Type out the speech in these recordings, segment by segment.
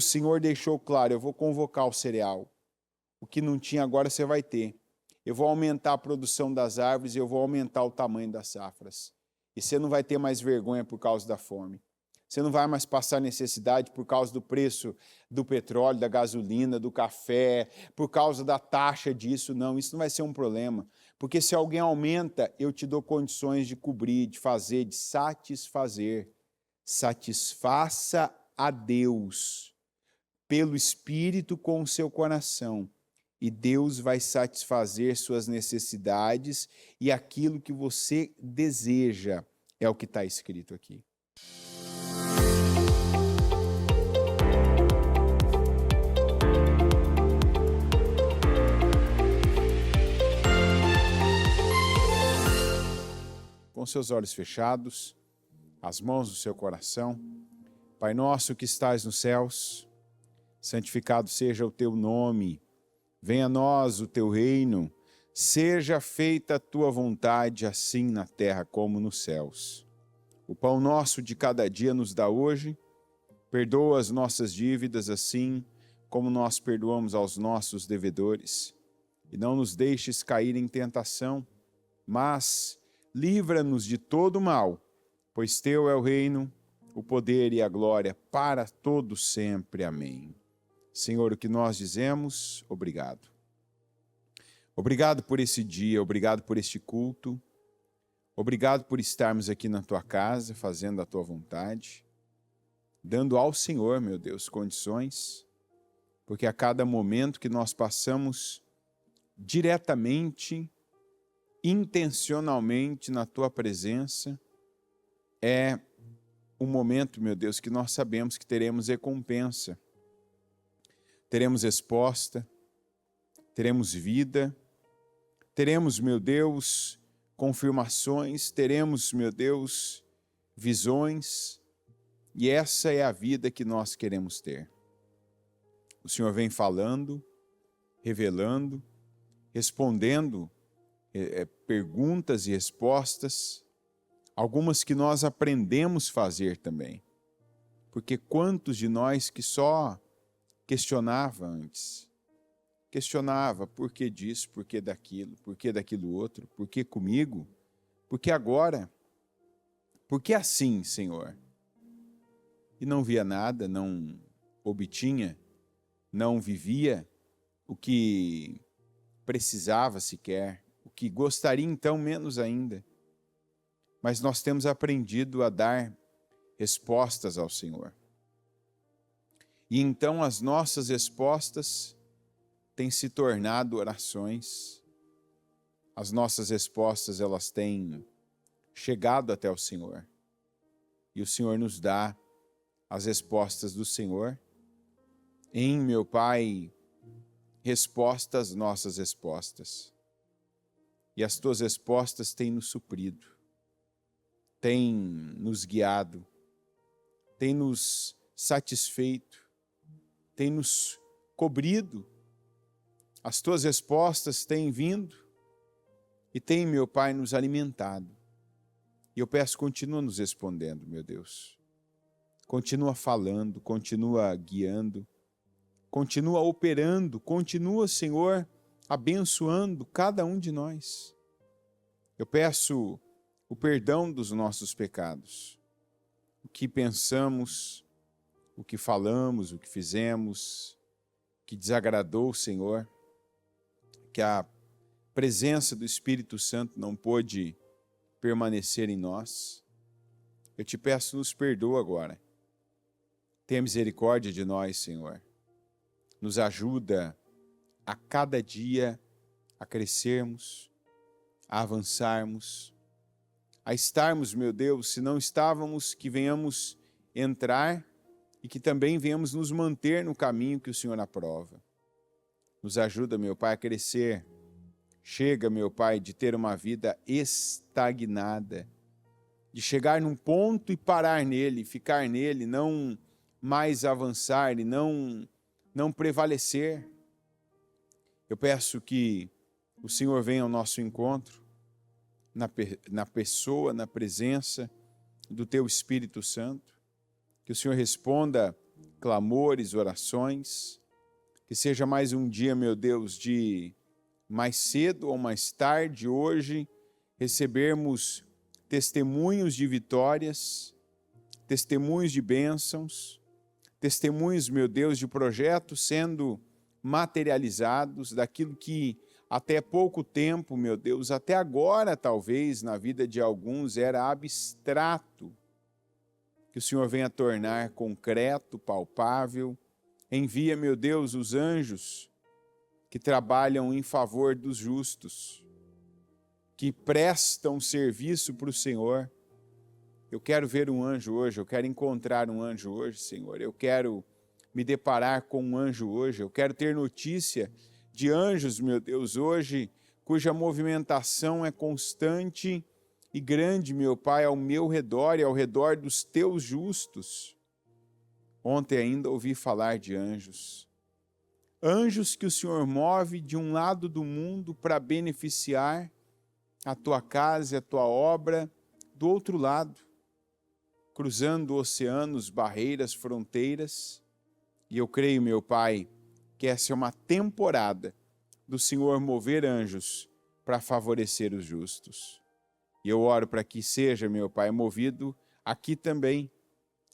Senhor deixou claro, eu vou convocar o cereal. O que não tinha agora você vai ter. Eu vou aumentar a produção das árvores e eu vou aumentar o tamanho das safras. E você não vai ter mais vergonha por causa da fome. Você não vai mais passar necessidade por causa do preço do petróleo, da gasolina, do café, por causa da taxa disso, não. Isso não vai ser um problema. Porque se alguém aumenta, eu te dou condições de cobrir, de fazer, de satisfazer. Satisfaça a Deus pelo Espírito com o seu coração. E Deus vai satisfazer suas necessidades e aquilo que você deseja. É o que está escrito aqui. Com seus olhos fechados, as mãos no seu coração. Pai nosso que estais nos céus, santificado seja o teu nome. Venha a nós o teu reino. Seja feita a tua vontade, assim na terra como nos céus. O pão nosso de cada dia nos dá hoje. Perdoa as nossas dívidas, assim como nós perdoamos aos nossos devedores. E não nos deixes cair em tentação, mas livra-nos de todo mal, pois teu é o reino, o poder e a glória para todos sempre. Amém. Senhor, o que nós dizemos, obrigado. Obrigado por esse dia, obrigado por este culto, obrigado por estarmos aqui na tua casa, fazendo a tua vontade, dando ao Senhor, meu Deus, condições, porque a cada momento que nós passamos diretamente, intencionalmente na tua presença, é um momento, meu Deus, que nós sabemos que teremos recompensa, teremos resposta, teremos vida, teremos, meu Deus, confirmações, teremos, meu Deus, visões, e essa é a vida que nós queremos ter. O Senhor vem falando, revelando, respondendo perguntas e respostas, algumas que nós aprendemos a fazer também. Porque quantos de nós que só questionava antes? Questionava por que disso, por que daquilo outro, por que comigo, por que agora, por que assim, Senhor? E não via nada, não obtinha, não vivia o que precisava sequer, o que gostaria então menos ainda. Mas nós temos aprendido a dar respostas ao Senhor. E então as nossas respostas têm se tornado orações. As nossas respostas, elas têm chegado até o Senhor. E o Senhor nos dá as respostas do Senhor. Em, meu Pai, resposta às nossas respostas. E as tuas respostas têm nos suprido, têm nos guiado, têm nos satisfeito, têm nos cobrido. As tuas respostas têm vindo e têm, meu Pai, nos alimentado. E eu peço, continua nos respondendo, meu Deus. Continua falando, continua guiando, continua operando, continua, Senhor, abençoando cada um de nós. Eu peço o perdão dos nossos pecados, o que pensamos, o que falamos, o que fizemos, que desagradou o Senhor, que a presença do Espírito Santo não pôde permanecer em nós. Eu te peço, nos perdoa agora. Tenha misericórdia de nós, Senhor. Nos ajuda a cada dia a crescermos, a avançarmos, a estarmos, meu Deus, se não estávamos, que venhamos entrar e que também venhamos nos manter no caminho que o Senhor aprova. Nos ajuda, meu Pai, a crescer. Chega, meu Pai, de ter uma vida estagnada, de chegar num ponto e parar nele, ficar nele, não mais avançar e não prevalecer. Eu peço que o Senhor venha ao nosso encontro, na pessoa, na presença do Teu Espírito Santo, que o Senhor responda clamores, orações. Que seja mais um dia, meu Deus, de mais cedo ou mais tarde, hoje, recebermos testemunhos de vitórias, testemunhos de bênçãos, testemunhos, meu Deus, de projetos sendo materializados, daquilo que até pouco tempo, meu Deus, até agora talvez na vida de alguns era abstrato, que o Senhor venha tornar concreto, palpável. Envia, meu Deus, os anjos que trabalham em favor dos justos, que prestam serviço para o Senhor. Eu quero ver um anjo hoje, eu quero encontrar um anjo hoje, Senhor. Eu quero me deparar com um anjo hoje, eu quero ter notícia de anjos, meu Deus, hoje, cuja movimentação é constante e grande, meu Pai, ao meu redor e ao redor dos teus justos. Ontem ainda ouvi falar de anjos. Anjos que o Senhor move de um lado do mundo para beneficiar a tua casa e a tua obra do outro lado, cruzando oceanos, barreiras, fronteiras. E eu creio, meu Pai, que essa é uma temporada do Senhor mover anjos para favorecer os justos. E eu oro para que seja, meu Pai, movido aqui também.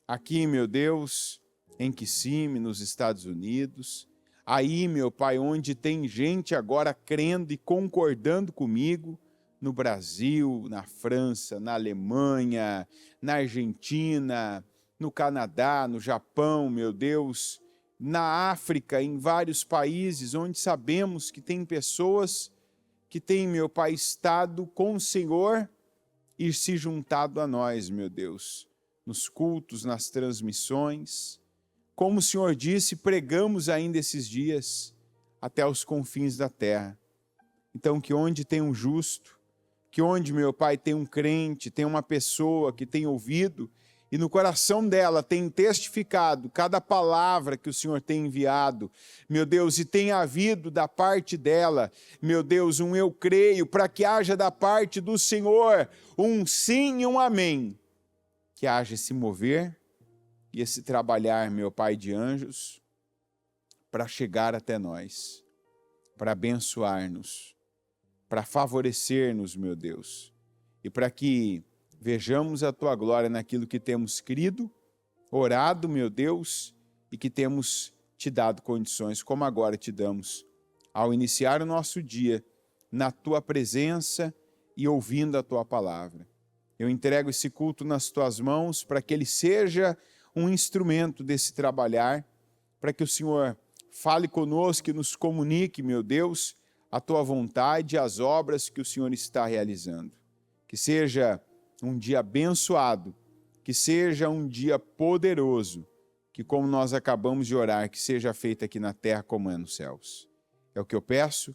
Aqui, meu Deus, em Kissimmee, nos Estados Unidos. Aí, meu Pai, onde tem gente agora crendo e concordando comigo, no Brasil, na França, na Alemanha, na Argentina, no Canadá, no Japão, meu Deus, na África, em vários países onde sabemos que tem pessoas que têm, meu Pai, estado com o Senhor e se juntado a nós, meu Deus, nos cultos, nas transmissões. Como o Senhor disse, pregamos ainda esses dias até os confins da terra. Então, que onde tem um justo, que onde, meu Pai, tem um crente, tem uma pessoa que tem ouvido e no coração dela tem testificado cada palavra que o Senhor tem enviado, meu Deus, e tem havido da parte dela, meu Deus, um eu creio, para que haja da parte do Senhor um sim e um amém, que haja esse mover e esse trabalhar, meu Pai, de anjos, para chegar até nós, para abençoar-nos, para favorecer-nos, meu Deus, e para que vejamos a Tua glória naquilo que temos crido, orado, meu Deus, e que temos Te dado condições, como agora Te damos, ao iniciar o nosso dia, na Tua presença e ouvindo a Tua palavra. Eu entrego esse culto nas Tuas mãos, para que ele seja um instrumento desse trabalhar, para que o Senhor fale conosco e nos comunique, meu Deus, a Tua vontade e as obras que o Senhor está realizando. Que seja um dia abençoado, que seja um dia poderoso, que como nós acabamos de orar, que seja feito aqui na terra como é nos céus. É o que eu peço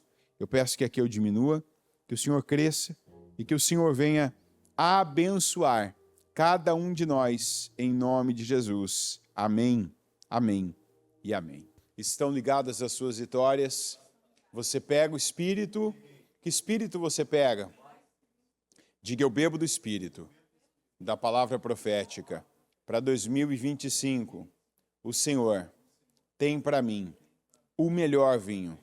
que aqui eu diminua, que o Senhor cresça e que o Senhor venha abençoar cada um de nós, em nome de Jesus. Amém, amém e amém. Estão ligadas as suas vitórias? Você pega o Espírito? Que Espírito você pega? Diga, eu bebo do Espírito, da palavra profética. Para 2025, o Senhor tem para mim o melhor vinho,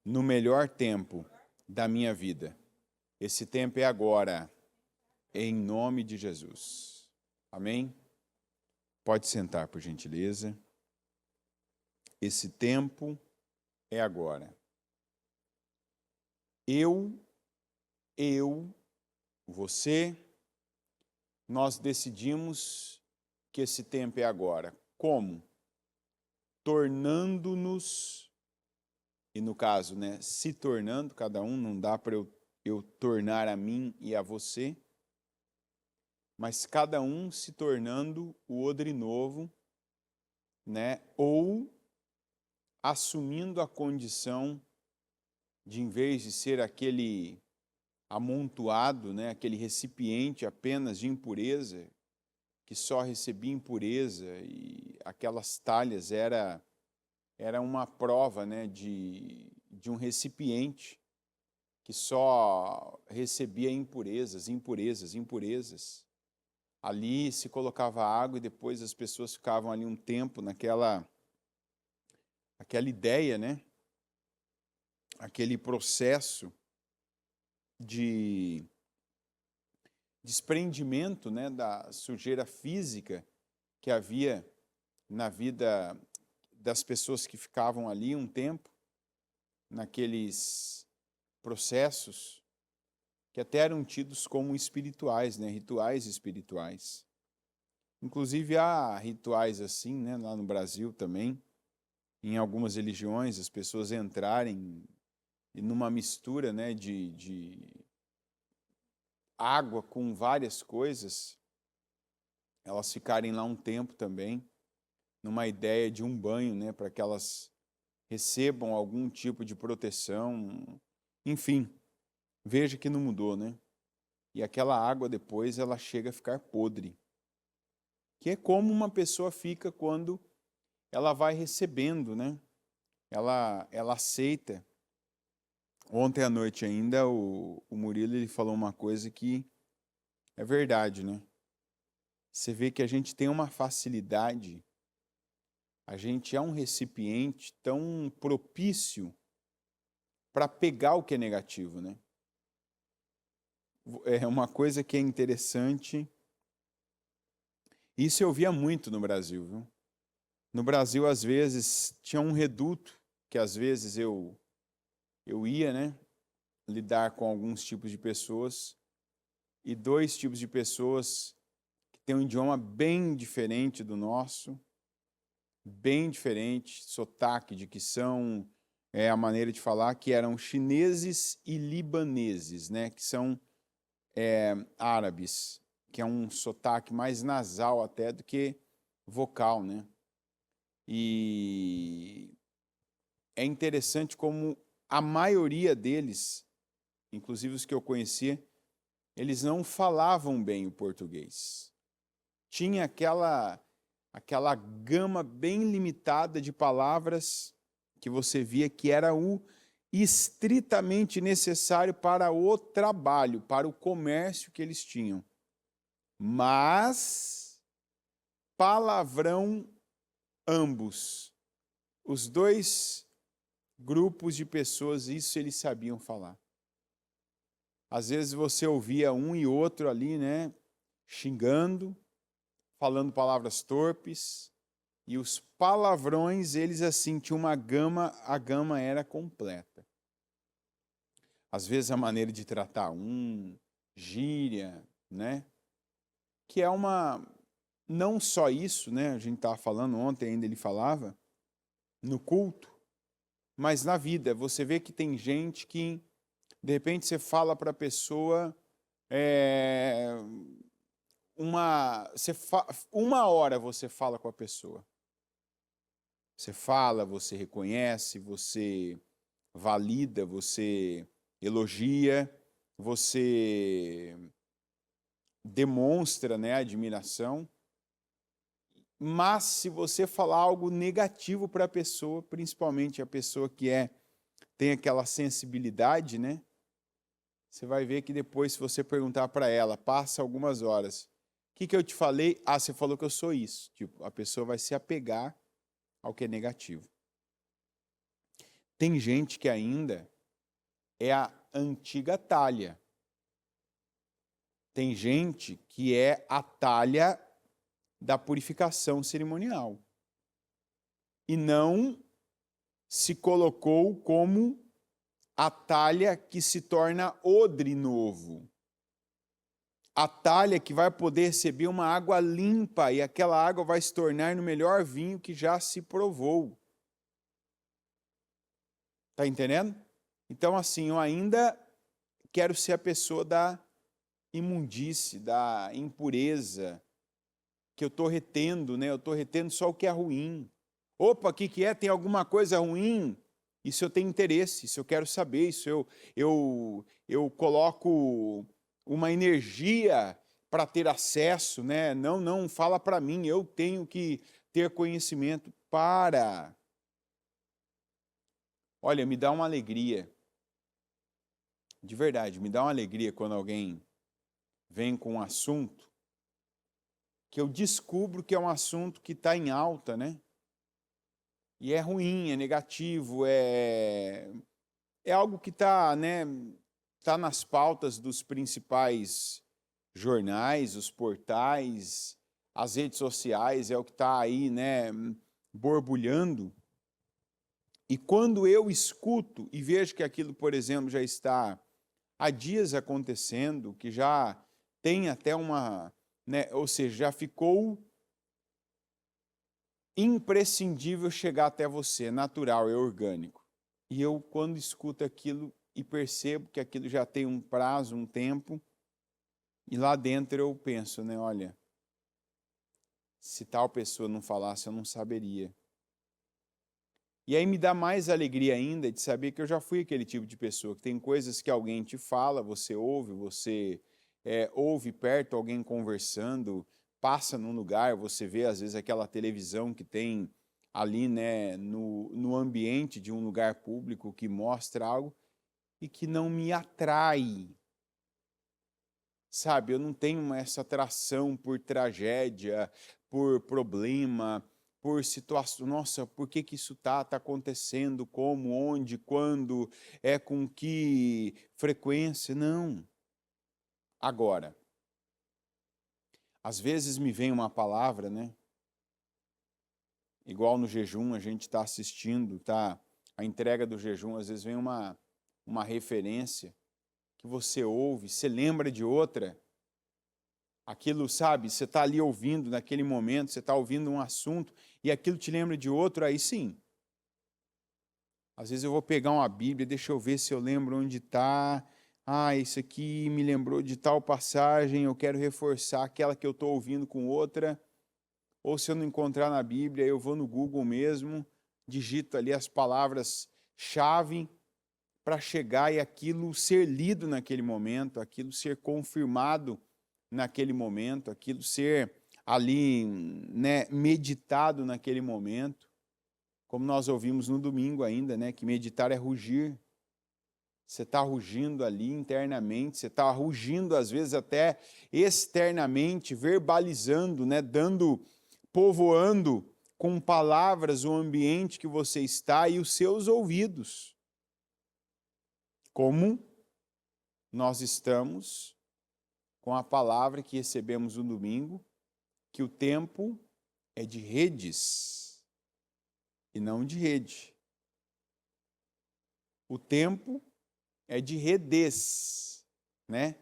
no melhor tempo da minha vida. Esse tempo é agora, em nome de Jesus. Amém? Pode sentar, por gentileza. Esse tempo é agora. Você, nós decidimos que esse tempo é agora. Como? Tornando-nos, e no caso, né, se tornando, cada um, não dá para eu tornar a mim e a você, mas cada um se tornando o odre novo, né, ou assumindo a condição de, em vez de ser aquele amontoado, né, aquele recipiente apenas de impureza, que só recebia impureza, e aquelas talhas era uma prova, né, de um recipiente que só recebia impurezas. Ali se colocava água e depois as pessoas ficavam ali um tempo naquela aquela ideia, né? Aquele processo de desprendimento, né, da sujeira física que havia na vida das pessoas que ficavam ali um tempo, naqueles processos que até eram tidos como espirituais, né, rituais espirituais. Inclusive há rituais assim, né, lá no Brasil também, em algumas religiões, as pessoas entrarem numa mistura, né, de água com várias coisas, elas ficarem lá um tempo também, numa ideia de um banho, né, para que elas recebam algum tipo de proteção. Enfim, veja que não mudou, né? E aquela água depois ela chega a ficar podre. Que é como uma pessoa fica quando ela vai recebendo, né? Ela aceita. Ontem à noite ainda o Murilo ele falou uma coisa que é verdade, né? Você vê que a gente tem uma facilidade, a gente é um recipiente tão propício para pegar o que é negativo, né? É uma coisa que é interessante. Isso eu via muito no Brasil, viu? No Brasil, às vezes, tinha um reduto que às vezes eu ia, né, lidar com alguns tipos de pessoas e dois tipos de pessoas que têm um idioma bem diferente do nosso, bem diferente, sotaque, dicção, a maneira de falar, que eram chineses e libaneses, né, que são árabes, que é um sotaque mais nasal até do que vocal, né? E é interessante como a maioria deles, inclusive os que eu conhecia, eles não falavam bem o português. Tinha aquela gama bem limitada de palavras que você via que era o estritamente necessário para o trabalho, para o comércio que eles tinham. Mas palavrão ambos. Os dois grupos de pessoas, isso eles sabiam falar. Às vezes você ouvia um e outro ali, né, xingando, falando palavras torpes, e os palavrões, eles assim, tinham uma gama, a gama era completa. Às vezes a maneira de tratar gíria, né, que é uma, não só isso, né, a gente estava falando ontem, ainda ele falava, no culto, mas na vida. Você vê que tem gente que, de repente, você fala para a pessoa, uma hora você fala com a pessoa. Você fala, você reconhece, você valida, você elogia, você demonstra, né, admiração. Mas se você falar algo negativo para a pessoa, principalmente a pessoa que tem aquela sensibilidade, né? Você vai ver que depois, se você perguntar para ela, passa algumas horas, o que eu te falei? Ah, você falou que eu sou isso. Tipo, a pessoa vai se apegar ao que é negativo. Tem gente que ainda é a antiga talha. Tem gente que é a talha da purificação cerimonial. E não se colocou como a talha que se torna odre novo. A talha que vai poder receber uma água limpa e aquela água vai se tornar no melhor vinho que já se provou. Tá entendendo? Então, assim, eu ainda quero ser a pessoa da imundície, da impureza, que eu estou retendo, né? Eu estou retendo só o que é ruim. Opa, o que é? Tem alguma coisa ruim? Isso eu tenho interesse, isso eu quero saber, isso eu coloco uma energia para ter acesso, né? Não, fala para mim, eu tenho que ter conhecimento para. Olha, me dá uma alegria, de verdade, me dá uma alegria quando alguém vem com um assunto que eu descubro que é um assunto que está em alta, né? E é ruim, é negativo, é algo que está, né, tá nas pautas dos principais jornais, os portais, as redes sociais, é o que está aí, né, borbulhando. E quando eu escuto e vejo que aquilo, por exemplo, já está há dias acontecendo, que já tem até uma, né, ou seja, já ficou imprescindível chegar até você, natural, é orgânico. E eu, quando escuto aquilo e percebo que aquilo já tem um prazo, um tempo, e lá dentro eu penso, né, olha, se tal pessoa não falasse, eu não saberia. E aí me dá mais alegria ainda de saber que eu já fui aquele tipo de pessoa, que tem coisas que alguém te fala, você ouve perto alguém conversando, passa num lugar, você vê às vezes aquela televisão que tem ali, né, no ambiente de um lugar público que mostra algo e que não me atrai. Sabe, eu não tenho essa atração por tragédia, por problema, por situação. Nossa, por que isso tá acontecendo? Como, onde, quando, com que frequência? Não. Agora, às vezes me vem uma palavra, né? Igual no jejum, a gente está assistindo, tá? A entrega do jejum, às vezes vem uma referência que você ouve, você lembra de outra. Aquilo, sabe, você está ali ouvindo naquele momento, você está ouvindo um assunto e aquilo te lembra de outro, aí sim. Às vezes eu vou pegar uma Bíblia, deixa eu ver se eu lembro onde está. Ah, isso aqui me lembrou de tal passagem, eu quero reforçar aquela que eu estou ouvindo com outra. Ou se eu não encontrar na Bíblia, eu vou no Google mesmo, digito ali as palavras-chave para chegar e aquilo ser lido naquele momento, aquilo ser confirmado naquele momento, aquilo ser ali, né, meditado naquele momento, como nós ouvimos no domingo ainda, né, que meditar é rugir. Você está rugindo ali internamente, você está rugindo às vezes até externamente, verbalizando, né, povoando com palavras o ambiente que você está e os seus ouvidos. Como nós estamos com a palavra que recebemos no domingo, que o tempo é de redes e não de rede. O tempo é de redes, né?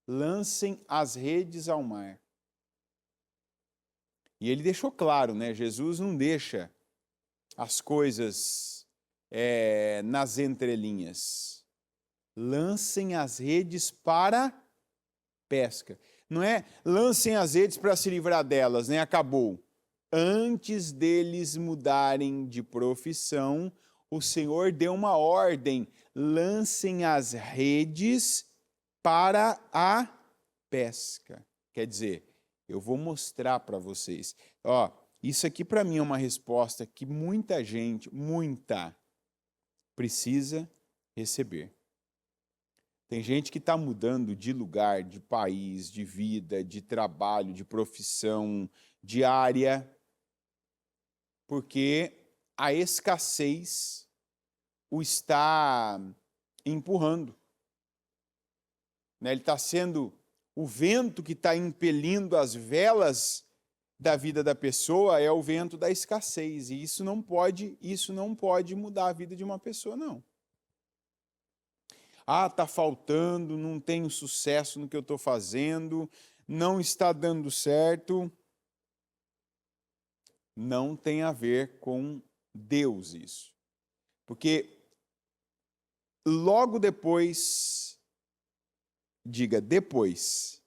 Lancem as redes ao mar. E ele deixou claro, né? Jesus não deixa as coisas nas entrelinhas. Lancem as redes para pesca. Não é lancem as redes para se livrar delas, né? Acabou. Antes deles mudarem de profissão, o Senhor deu uma ordem: lancem as redes para a pesca. Quer dizer, eu vou mostrar para vocês. Ó, isso aqui para mim é uma resposta que muita gente, precisa receber. Tem gente que está mudando de lugar, de país, de vida, de trabalho, de profissão, de área, porque a escassez o está empurrando. Ele está sendo o vento que está impelindo as velas da vida da pessoa, é o vento da escassez. E isso não pode mudar a vida de uma pessoa, não. Ah, está faltando, não tenho sucesso no que eu estou fazendo, não está dando certo. Não tem a ver com Deus isso. Porque logo depois, diga depois,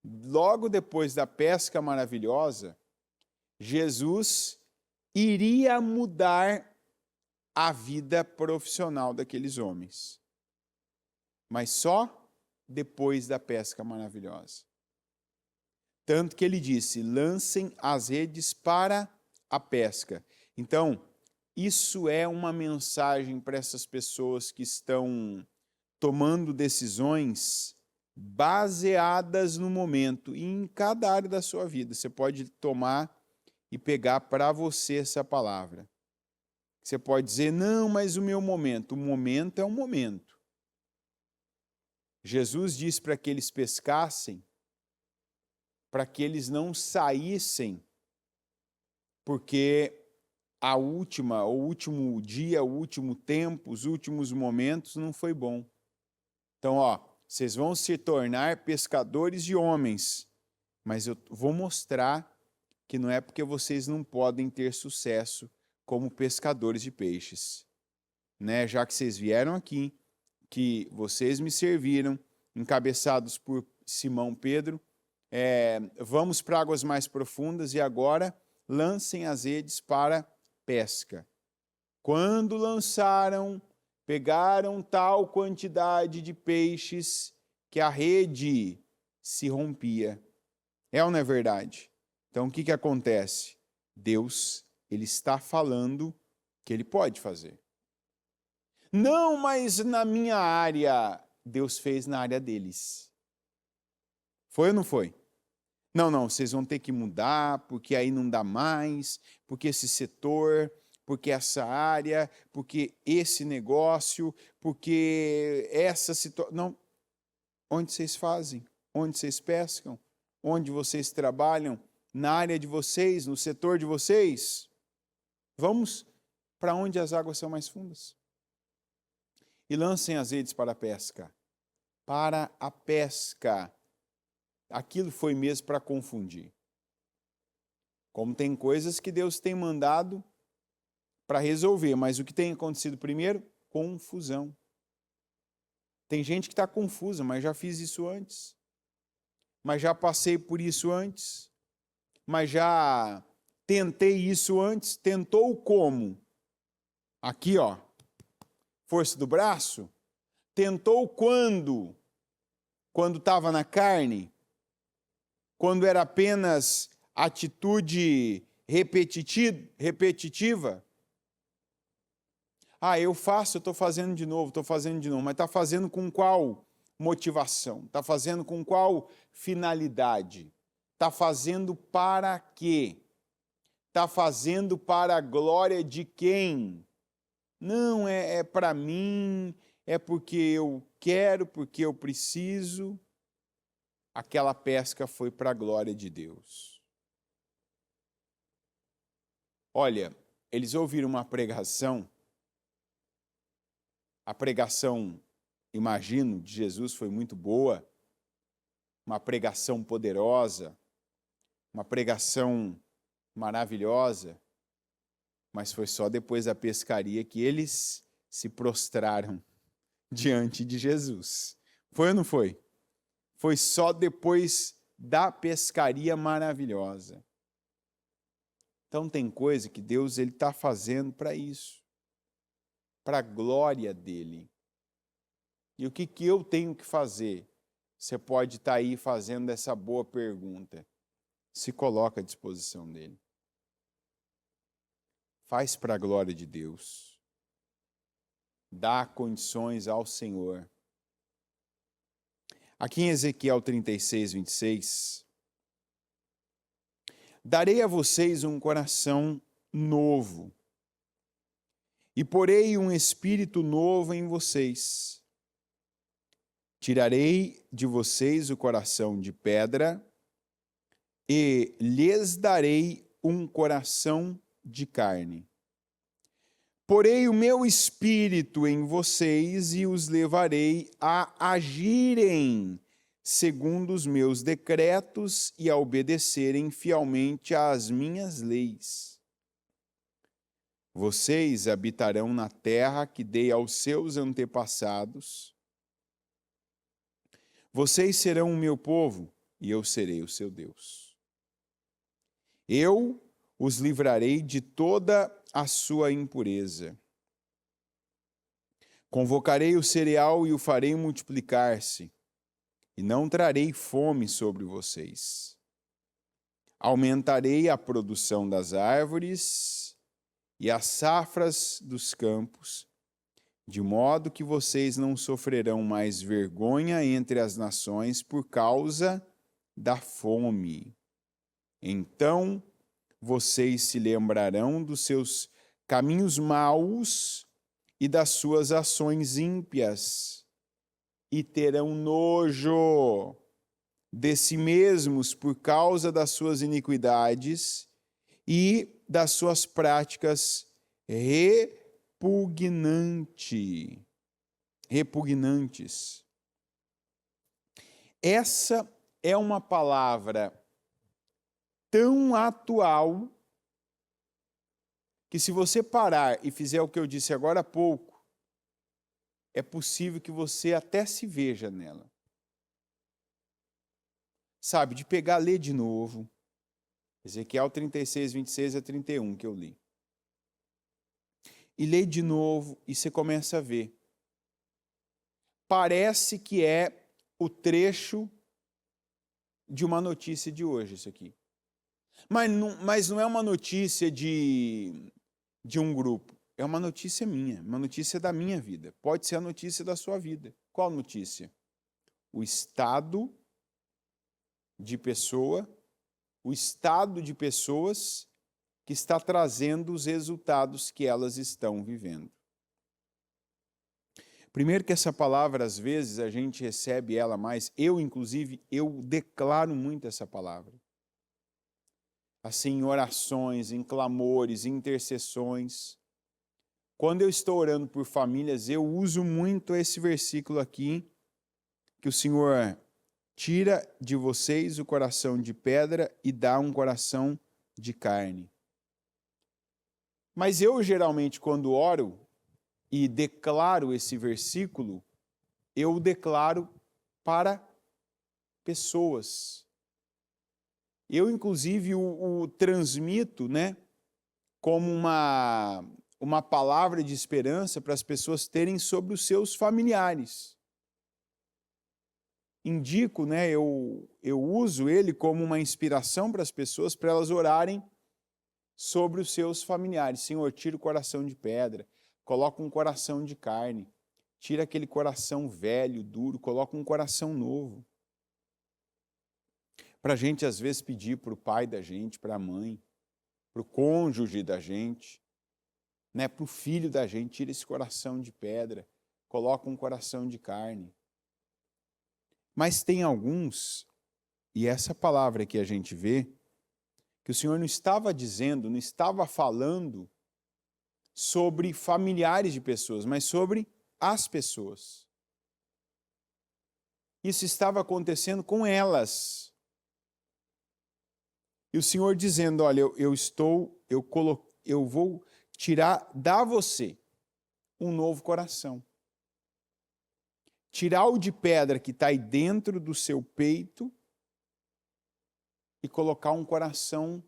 logo depois da pesca maravilhosa, Jesus iria mudar a vida profissional daqueles homens. Mas só depois da pesca maravilhosa. Tanto que ele disse, lancem as redes para a pesca. Então, isso é uma mensagem para essas pessoas que estão tomando decisões baseadas no momento e em cada área da sua vida. Você pode tomar e pegar para você essa palavra. Você pode dizer, não, mas o momento é um momento. Jesus disse para que eles pescassem, para que eles não saíssem, porque o último dia, o último tempo, os últimos momentos não foi bom. Então, vocês vão se tornar pescadores de homens, mas eu vou mostrar que não é porque vocês não podem ter sucesso como pescadores de peixes. Né? Já que vocês vieram aqui, que vocês me serviram, encabeçados por Simão Pedro, vamos para águas mais profundas e agora lancem as redes para pesca. Quando lançaram, pegaram tal quantidade de peixes que a rede se rompia. É ou não é verdade? Então, o que acontece? Deus, ele está falando que ele pode fazer. Não, mas na minha área, Deus fez na área deles. Foi ou não foi? Não, vocês vão ter que mudar, porque aí não dá mais, porque esse setor, porque essa área, porque esse negócio, porque essa situação. Não. Onde vocês fazem? Onde vocês pescam? Onde vocês trabalham? Na área de vocês, no setor de vocês? Vamos para onde as águas são mais fundas. E lancem as redes para a pesca. Para a pesca. Aquilo foi mesmo para confundir. Como tem coisas que Deus tem mandado para resolver, mas o que tem acontecido primeiro? Confusão. Tem gente que está confusa, mas já fiz isso antes. Mas já passei por isso antes. Mas já tentei isso antes. Tentou como? Aqui, força do braço. Tentou quando? Quando estava na carne? Quando era apenas atitude repetitiva? Eu faço, eu estou fazendo de novo, mas está fazendo com qual motivação? Está fazendo com qual finalidade? Está fazendo para quê? Está fazendo para a glória de quem? Não, é para mim, é porque eu quero, porque eu preciso. Aquela pesca foi para a glória de Deus. Olha, eles ouviram uma pregação. A pregação, imagino, de Jesus foi muito boa. Uma pregação poderosa. Uma pregação maravilhosa. Mas foi só depois da pescaria que eles se prostraram diante de Jesus. Foi ou não foi? Foi só depois da pescaria maravilhosa. Então tem coisa que Deus está fazendo para isso. Para a glória dele. E o que eu tenho que fazer? Você pode estar aí fazendo essa boa pergunta. Se coloca à disposição dele. Faz para a glória de Deus. Dá condições ao Senhor. Aqui em Ezequiel 36, 26, darei a vocês um coração novo, e porei um espírito novo em vocês. Tirarei de vocês o coração de pedra, e lhes darei um coração de carne. Porei o meu espírito em vocês e os levarei a agirem segundo os meus decretos e a obedecerem fielmente às minhas leis. Vocês habitarão na terra que dei aos seus antepassados. Vocês serão o meu povo e eu serei o seu Deus. Eu os livrarei de toda a sua impureza. Convocarei o cereal e o farei multiplicar-se, e não trarei fome sobre vocês. Aumentarei a produção das árvores e as safras dos campos, de modo que vocês não sofrerão mais vergonha entre as nações por causa da fome. Então vocês se lembrarão dos seus caminhos maus e das suas ações ímpias, e terão nojo de si mesmos por causa das suas iniquidades e das suas práticas repugnantes. Essa é uma palavra tão atual que, se você parar e fizer o que eu disse agora há pouco, é possível que você até se veja nela. Sabe, de pegar, ler de novo, Ezequiel 36, 26 a 31 que eu li. E ler de novo e você começa a ver. Parece que é o trecho de uma notícia de hoje, isso aqui. Mas não é uma notícia de um grupo. É uma notícia minha, uma notícia da minha vida. Pode ser a notícia da sua vida. Qual notícia? O estado de pessoas que está trazendo os resultados que elas estão vivendo. Primeiro que essa palavra, às vezes, a gente recebe ela mais, inclusive, eu declaro muito essa palavra. Assim, em orações, em clamores, em intercessões. Quando eu estou orando por famílias, eu uso muito esse versículo aqui, que o Senhor tira de vocês o coração de pedra e dá um coração de carne. Mas eu, geralmente, quando oro e declaro esse versículo, eu declaro para pessoas. Eu, inclusive, o transmito, né, como uma palavra de esperança para as pessoas terem sobre os seus familiares. Indico, né, eu uso ele como uma inspiração para as pessoas, para elas orarem sobre os seus familiares. Senhor, tira o coração de pedra, coloca um coração de carne, tira aquele coração velho, duro, coloca um coração novo. Para a gente, às vezes, pedir para o pai da gente, para a mãe, para o cônjuge da gente, né, para o filho da gente, tira esse coração de pedra, coloca um coração de carne. Mas tem alguns, e essa palavra que a gente vê, que o Senhor não estava dizendo, não estava falando sobre familiares de pessoas, mas sobre as pessoas. Isso estava acontecendo com elas. E o Senhor dizendo, olha, eu vou dar a você um novo coração. Tirar o de pedra que está aí dentro do seu peito e colocar um coração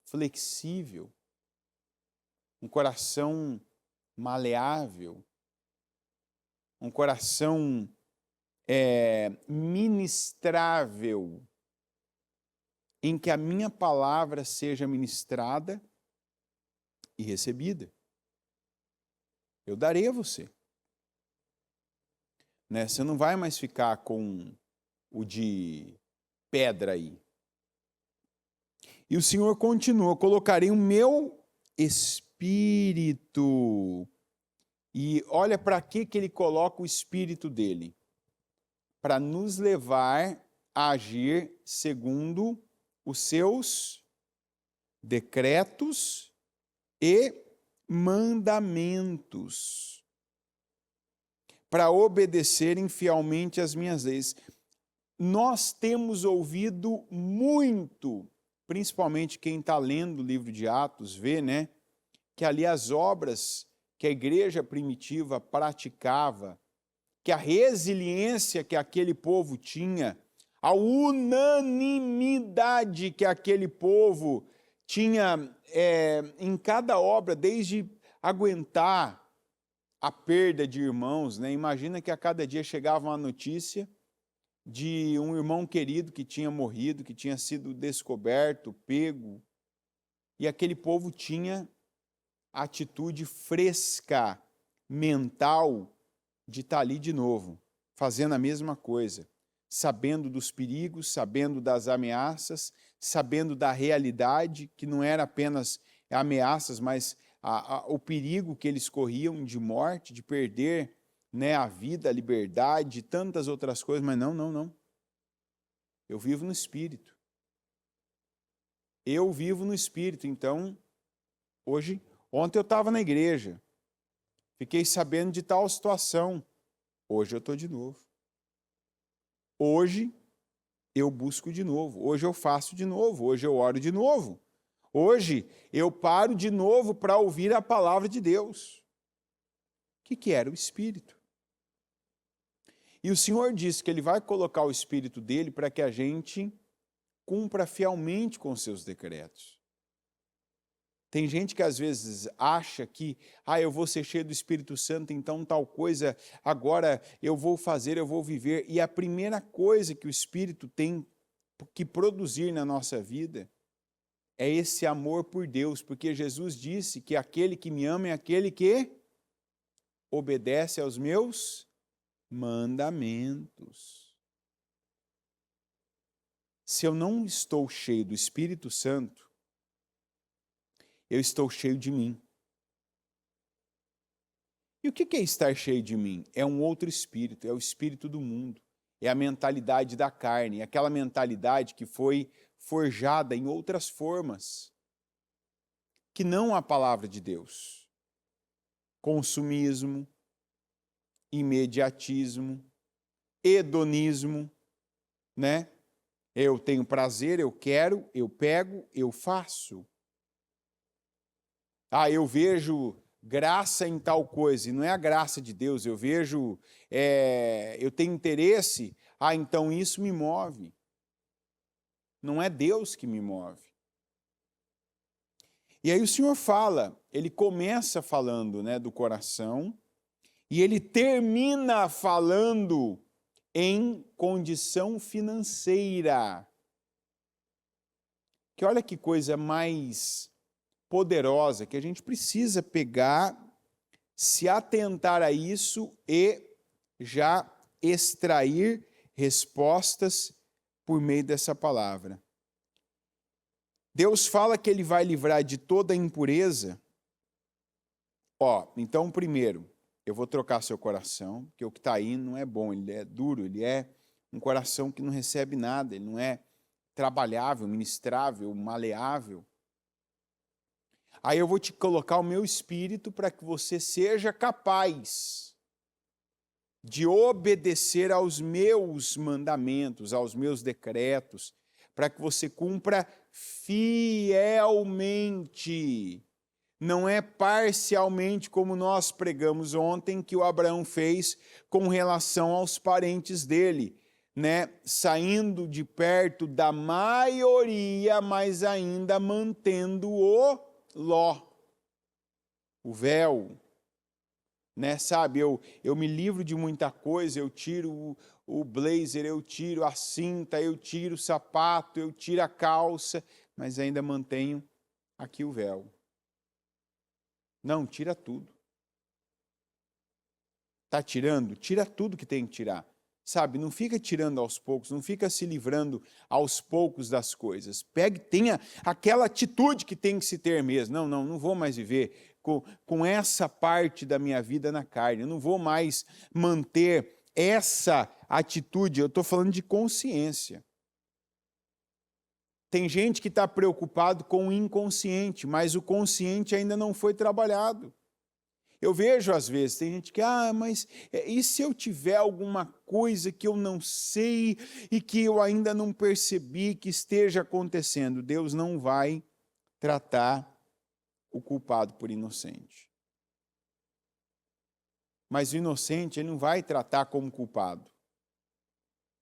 flexível, um coração maleável, um coração ministrável, em que a minha palavra seja ministrada e recebida. Eu darei a você. Né? Você não vai mais ficar com o de pedra aí. E o Senhor continua, colocarei o meu espírito. E olha para que ele coloca o espírito dele. Para nos levar a agir segundo os seus decretos e mandamentos, para obedecerem fielmente às minhas leis. Nós temos ouvido muito, principalmente quem está lendo o livro de Atos, vê, né, que ali as obras que a igreja primitiva praticava, que a resiliência que aquele povo tinha, a unanimidade que aquele povo tinha em cada obra, desde aguentar a perda de irmãos, né? Imagina que a cada dia chegava uma notícia de um irmão querido que tinha morrido, que tinha sido descoberto, pego, e aquele povo tinha a atitude fresca, mental, de estar ali de novo, fazendo a mesma coisa, sabendo dos perigos, sabendo das ameaças, sabendo da realidade, que não era apenas ameaças, mas o perigo que eles corriam de morte, de perder, né, a vida, a liberdade, tantas outras coisas, mas não. Eu vivo no Espírito. Eu vivo no Espírito, então, ontem eu estava na igreja, fiquei sabendo de tal situação, hoje eu estou de novo. Hoje eu busco de novo, hoje eu faço de novo, hoje eu oro de novo. Hoje eu paro de novo para ouvir a palavra de Deus. O que era o Espírito? E o Senhor disse que Ele vai colocar o Espírito dele para que a gente cumpra fielmente com os seus decretos. Tem gente que às vezes acha que, eu vou ser cheio do Espírito Santo, então tal coisa, agora eu vou fazer, eu vou viver. E a primeira coisa que o Espírito tem que produzir na nossa vida é esse amor por Deus, porque Jesus disse que aquele que me ama é aquele que obedece aos meus mandamentos. Se eu não estou cheio do Espírito Santo, eu estou cheio de mim. E o que é estar cheio de mim? É um outro espírito, é o espírito do mundo, é a mentalidade da carne, aquela mentalidade que foi forjada em outras formas, que não a palavra de Deus. Consumismo, imediatismo, hedonismo, né? Eu tenho prazer, eu quero, eu pego, eu faço. Eu vejo graça em tal coisa, e não é a graça de Deus, eu vejo, eu tenho interesse, então isso me move. Não é Deus que me move. E aí o Senhor fala, ele começa falando, né, do coração, e ele termina falando em condição financeira. Que olha que coisa mais poderosa, que a gente precisa pegar, se atentar a isso e já extrair respostas por meio dessa palavra. Deus fala que Ele vai livrar de toda impureza. Então primeiro, eu vou trocar seu coração, porque o que está aí não é bom, ele é duro, ele é um coração que não recebe nada, ele não é trabalhável, ministrável, maleável. Aí eu vou te colocar o meu espírito para que você seja capaz de obedecer aos meus mandamentos, aos meus decretos, para que você cumpra fielmente. Não é parcialmente como nós pregamos ontem que o Abraão fez com relação aos parentes dele, né? Saindo de perto da maioria, mas ainda mantendo o Ló, o véu, né? Sabe, eu me livro de muita coisa, eu tiro o blazer, eu tiro a cinta, eu tiro o sapato, eu tiro a calça, mas ainda mantenho aqui o véu. Não, tira tudo. Está tirando? Tira tudo que tem que tirar. Sabe, não fica tirando aos poucos, não fica se livrando aos poucos das coisas. Tenha aquela atitude que tem que se ter mesmo. Não vou mais viver com essa parte da minha vida na carne. Eu não vou mais manter essa atitude. Eu estou falando de consciência. Tem gente que está preocupado com o inconsciente, mas o consciente ainda não foi trabalhado. Eu vejo às vezes, tem gente que, mas e se eu tiver alguma coisa que eu não sei e que eu ainda não percebi que esteja acontecendo? Deus não vai tratar o culpado por inocente. Mas o inocente, ele não vai tratar como culpado.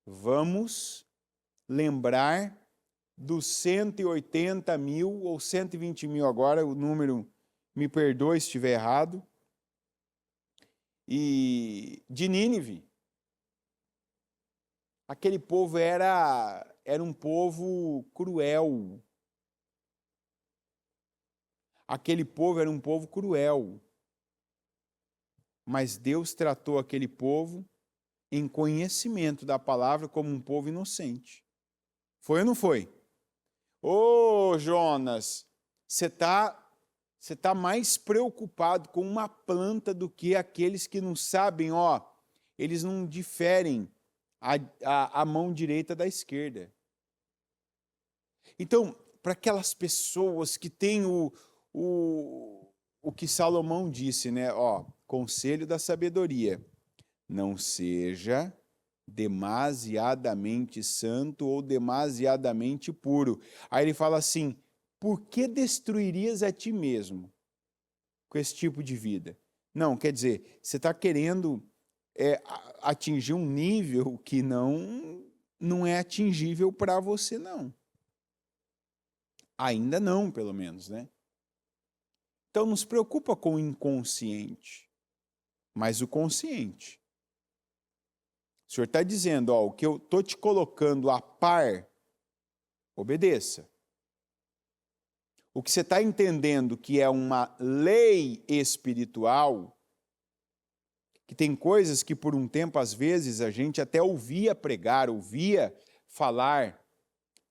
Vamos lembrar dos 180 mil ou 120 mil agora, o número, me perdoe se estiver errado, e de Nínive. Aquele povo era um povo cruel. Aquele povo era um povo cruel. Mas Deus tratou aquele povo em conhecimento da palavra como um povo inocente. Foi ou não foi? Jonas, você está Você está mais preocupado com uma planta do que aqueles que não sabem, eles não diferem a mão direita da esquerda. Então, para aquelas pessoas que têm o que Salomão disse, né? Conselho da sabedoria, não seja demasiadamente santo ou demasiadamente puro. Aí ele fala assim, por que destruirias a ti mesmo com esse tipo de vida? Não, quer dizer, você está querendo atingir um nível que não é atingível para você, não. Ainda não, pelo menos, né? Então, não se preocupa com o inconsciente, mas o consciente. O Senhor está dizendo, o que eu estou te colocando a par, obedeça. O que você está entendendo que é uma lei espiritual, que tem coisas que por um tempo, às vezes, a gente até ouvia pregar, ouvia falar,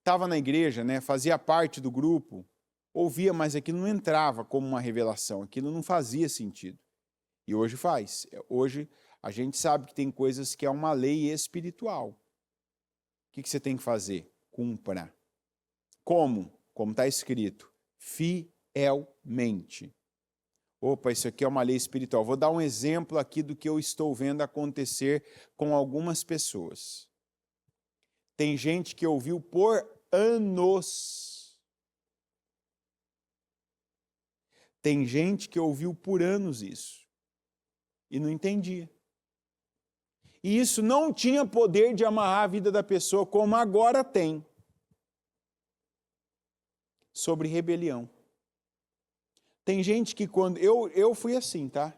estava na igreja, né, fazia parte do grupo, ouvia, mas aquilo não entrava como uma revelação, aquilo não fazia sentido. E hoje faz. Hoje a gente sabe que tem coisas que é uma lei espiritual. O que você tem que fazer? Cumpra. Como? Como está escrito. Fielmente. Opa, isso aqui é uma lei espiritual. Vou dar um exemplo aqui do que eu estou vendo acontecer com algumas pessoas. Tem gente que ouviu por anos. Tem gente que ouviu por anos isso e não entendia. E isso não tinha poder de amarrar a vida da pessoa como agora tem. Sobre rebelião. Tem gente que quando... Eu fui assim, tá?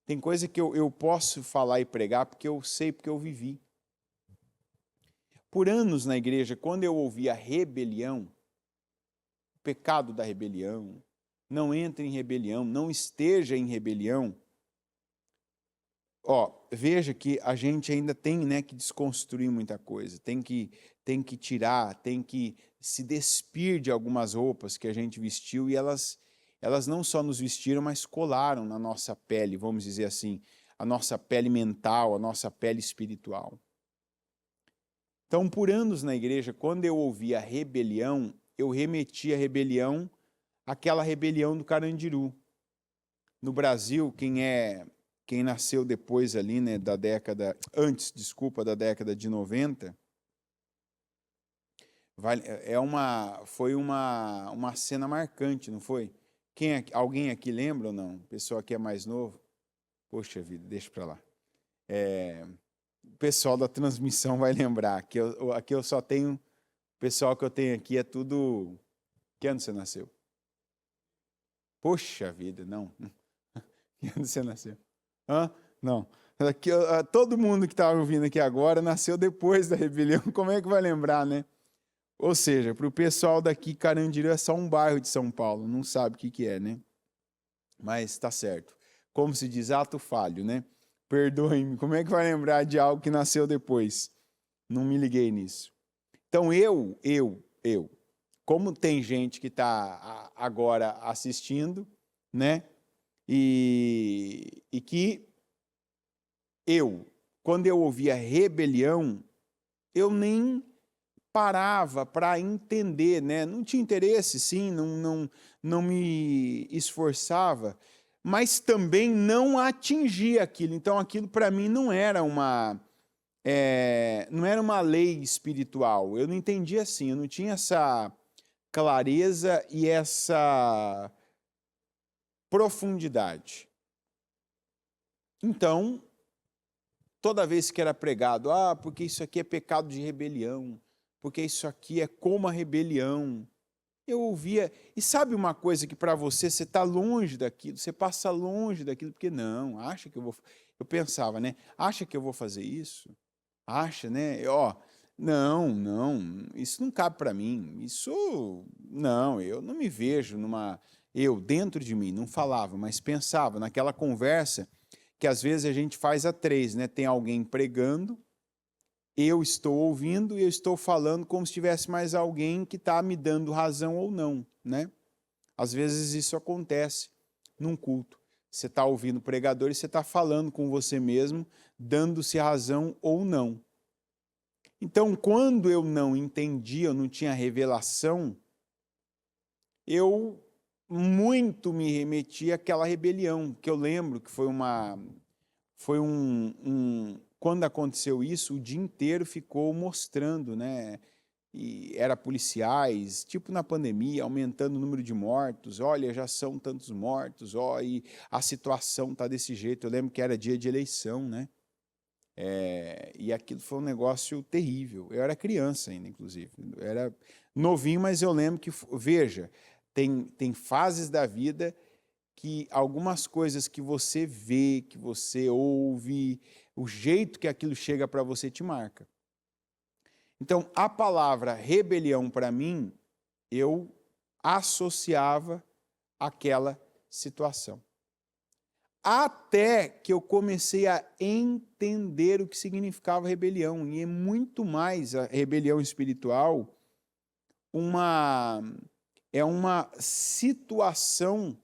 Tem coisa que eu posso falar e pregar porque eu sei, porque eu vivi. Por anos na igreja, quando eu ouvia rebelião, o pecado da rebelião, não entre em rebelião, não esteja em rebelião, veja que a gente ainda tem, né, que desconstruir muita coisa, tem que tirar, tem que se despir de algumas roupas que a gente vestiu e elas não só nos vestiram, mas colaram na nossa pele, vamos dizer assim, a nossa pele mental, a nossa pele espiritual. Então, por anos na igreja, quando eu ouvia rebelião, eu remetia a rebelião àquela rebelião do Carandiru. No Brasil, quem nasceu depois ali, né, da década de 90, foi uma cena marcante, não foi? Alguém aqui lembra ou não? O pessoal aqui é mais novo? Poxa vida, deixa para lá. O pessoal da transmissão vai lembrar, aqui eu só tenho, o pessoal que eu tenho aqui é tudo... Que ano você nasceu? Poxa vida, não. Que ano você nasceu? Não. Aqui, todo mundo que está ouvindo aqui agora nasceu depois da rebelião, como é que vai lembrar, né? Ou seja, para o pessoal daqui, Carandiru é só um bairro de São Paulo, não sabe o que é, né? Mas está certo. Como se diz, ato falho, né? Perdoe-me, como é que vai lembrar de algo que nasceu depois? Não me liguei nisso. Então como tem gente que está agora assistindo, né? E que quando eu ouvia rebelião, eu nem parava para entender, né? Não tinha interesse, sim, não me esforçava, mas também não atingia aquilo. Então, aquilo para mim não era uma lei espiritual. Eu não entendia assim, eu não tinha essa clareza e essa profundidade. Então, toda vez que era pregado, porque isso aqui é pecado de rebelião, porque isso aqui é como a rebelião, eu ouvia, e sabe uma coisa que para você está longe daquilo, você passa longe daquilo, porque não, eu pensava, né, acha que eu vou fazer isso? Acha, né, não, isso não cabe para mim, eu não me vejo dentro de mim, não falava, mas pensava naquela conversa, que às vezes a gente faz a três, né, tem alguém pregando, eu estou ouvindo e eu estou falando como se tivesse mais alguém que está me dando razão ou não, né? Às vezes isso acontece num culto. Você está ouvindo o pregador e você está falando com você mesmo, dando-se razão ou não. Então, quando eu não entendia, eu não tinha revelação, eu muito me remetia àquela rebelião, que eu lembro que quando aconteceu isso, o dia inteiro ficou mostrando, né? E era policiais, tipo na pandemia, aumentando o número de mortos. Olha, já são tantos mortos, ó, e a situação está desse jeito. Eu lembro que era dia de eleição, né? E aquilo foi um negócio terrível. Eu era criança ainda, inclusive. Eu era novinho, mas eu lembro que, veja, tem fases da vida que algumas coisas que você vê, que você ouve, o jeito que aquilo chega para você te marca. Então, a palavra rebelião para mim, eu associava àquela situação. Até que eu comecei a entender o que significava rebelião, e é muito mais a rebelião espiritual, é uma situação,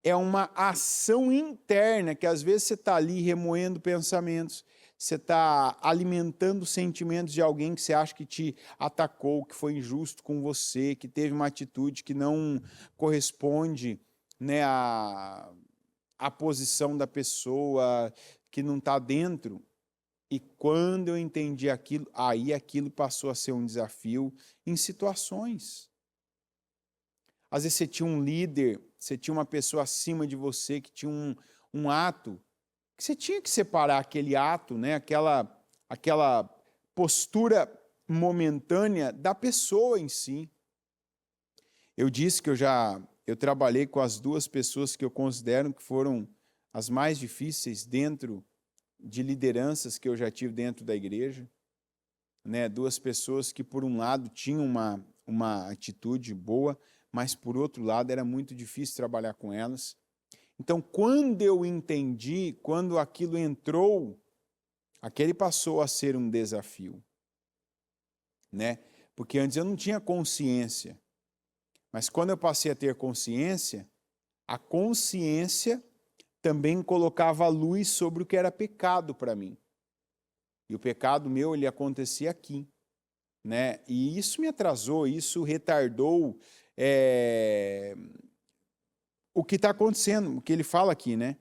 é uma ação interna, que às vezes você está ali remoendo pensamentos, você está alimentando sentimentos de alguém que você acha que te atacou, que foi injusto com você, que teve uma atitude que não corresponde, né, à posição da pessoa, que não está dentro. E quando eu entendi aquilo, aí aquilo passou a ser um desafio em situações. Às vezes você tinha um líder, você tinha uma pessoa acima de você que tinha um ato, que você tinha que separar aquele ato, né, aquela postura momentânea da pessoa em si. Eu disse que eu trabalhei com as duas pessoas que eu considero que foram as mais difíceis dentro de lideranças que eu já tive dentro da igreja, né? Duas pessoas que, por um lado, tinham uma atitude boa, mas, por outro lado, era muito difícil trabalhar com elas. Então, quando eu entendi, quando aquilo entrou, aquele passou a ser um desafio, né? Porque antes eu não tinha consciência, mas quando eu passei a ter consciência, a consciência também colocava luz sobre o que era pecado para mim. E o pecado meu, ele acontecia aqui, né? E isso me atrasou, isso retardou o que está acontecendo, o que ele fala aqui, né?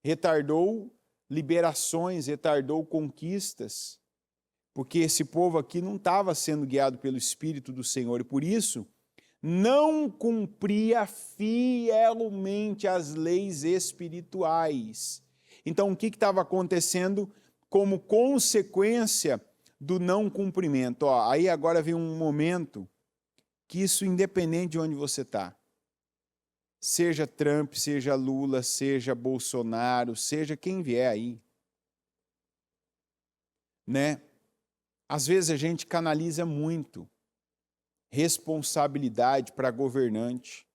Retardou liberações, retardou conquistas, porque esse povo aqui não estava sendo guiado pelo Espírito do Senhor, e por isso não cumpria fielmente as leis espirituais. Então, o que estava acontecendo como consequência do não cumprimento? Ó, aí agora vem um momento que isso, independente de onde você está, seja Trump, seja Lula, seja Bolsonaro, seja quem vier aí, né? Às vezes a gente canaliza muito responsabilidade para governante.